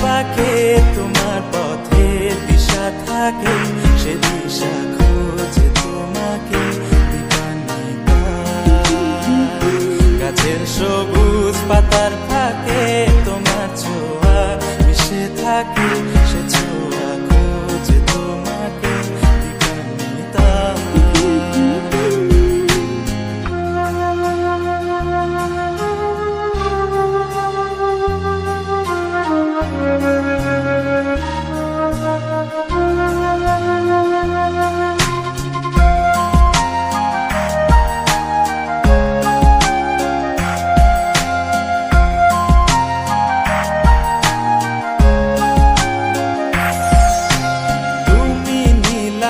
বাঁকে তোমার পথে দিশা থাকে, সে দিশা খোঁজে তোমাকে দীপান্বিতা। গাছের সবুজ পাতার ফাঁকে তোমার ছোঁয়া মিশে থাকে, সে ছোঁয়া খোঁজে তোমাকে দীপান্বিতা।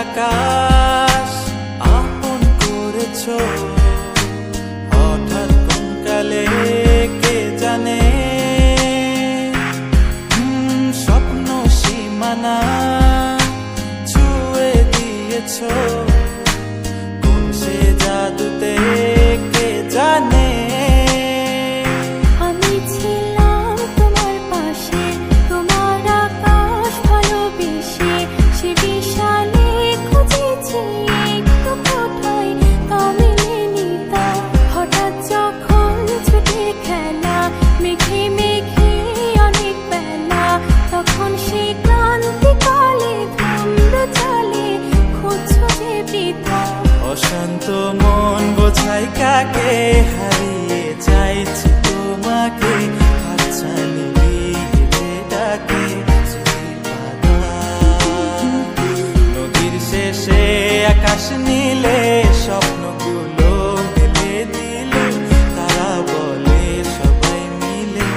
আকাশ আপন করেছো হঠাৎ কোন কালে কে জানে, স্বপ্ন সীমানা ছুঁয়ে দিয়েছো কোন সে জাদুতে কে জানে। আমি ছিলাম তোমার পাশে, তোমার আকাশ ভালোবেসে, সে বিশাল হঠাৎ যখন ছুটে খেলা মেঘে মেঘে অনেক বেলা, তখন সে ক্লান্তিকালে ধুম্র চলে খুঁজছো যে বৃথা। অশান্ত মন বোঝাই কাকে হারিয়ে চাইছি তোমাকে, হাতছানি দিয়ে ডাকে নদীর শেষে আকাশ নীলে স্বপ্নগুলো মেলে দিলে, তারা বলে সবাই মিলে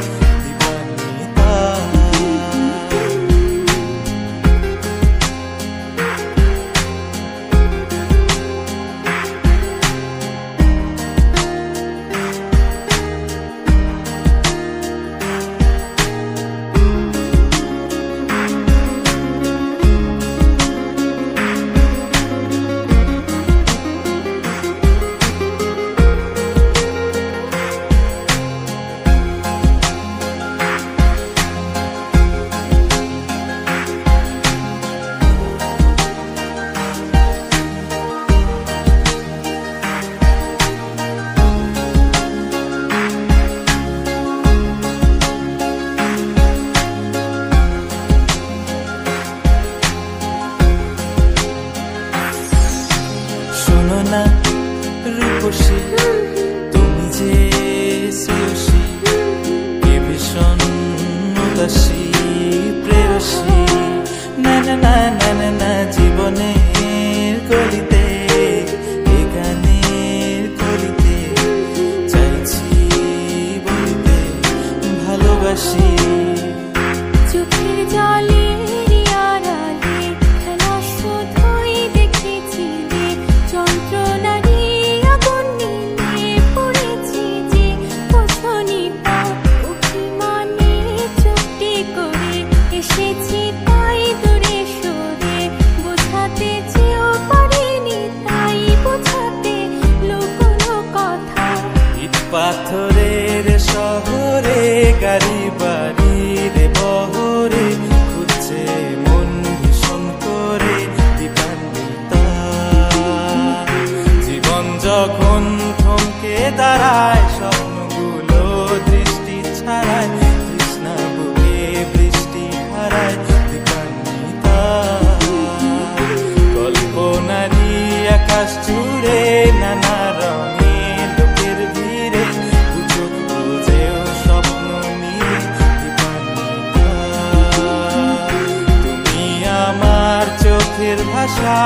দীপান্বিতা। শোনো না রূপসী, তুমি যে শ্রেয়সী, কে ভীষণ উদাসী প্রেয়সী। না না না না না না, জীবনের গলিতে এ গানের কলিতে চাইছি বলিতে ভালোবাসি। চোখের জলে আড়ালে খেলা শুধুই দেখেছিলে, যন্ত্রণারই আগুন নিয়ে পড়েছি যে বোঝনি তা। অভিমানে চুপটি করে এসেছি তাই দূরে সরে, বোঝাতে চেয়েও পারিনি তাই বোঝাতে লুকোনো কথা। ইট পাথরের শহরে গাড়ি বাড়ির বহরে খুঁজছে মন ভীষণ করে দীপান্বিতা। জীবন যখন থমকে দাঁড়ায়, স্বপ্নগুলো দৃষ্টি ছাড়ায়, তৃষ্ণা বুকে বৃষ্টি হারায় দীপান্বিতা। কল্পনারই আকাশ জুড়ে নানা রঙে লোকের ভিড়ে, সুযোগ বুঝেও স্বপ্ন নিয়ে দীপান্বিতা। তুমি আমার চোখের ভাষা।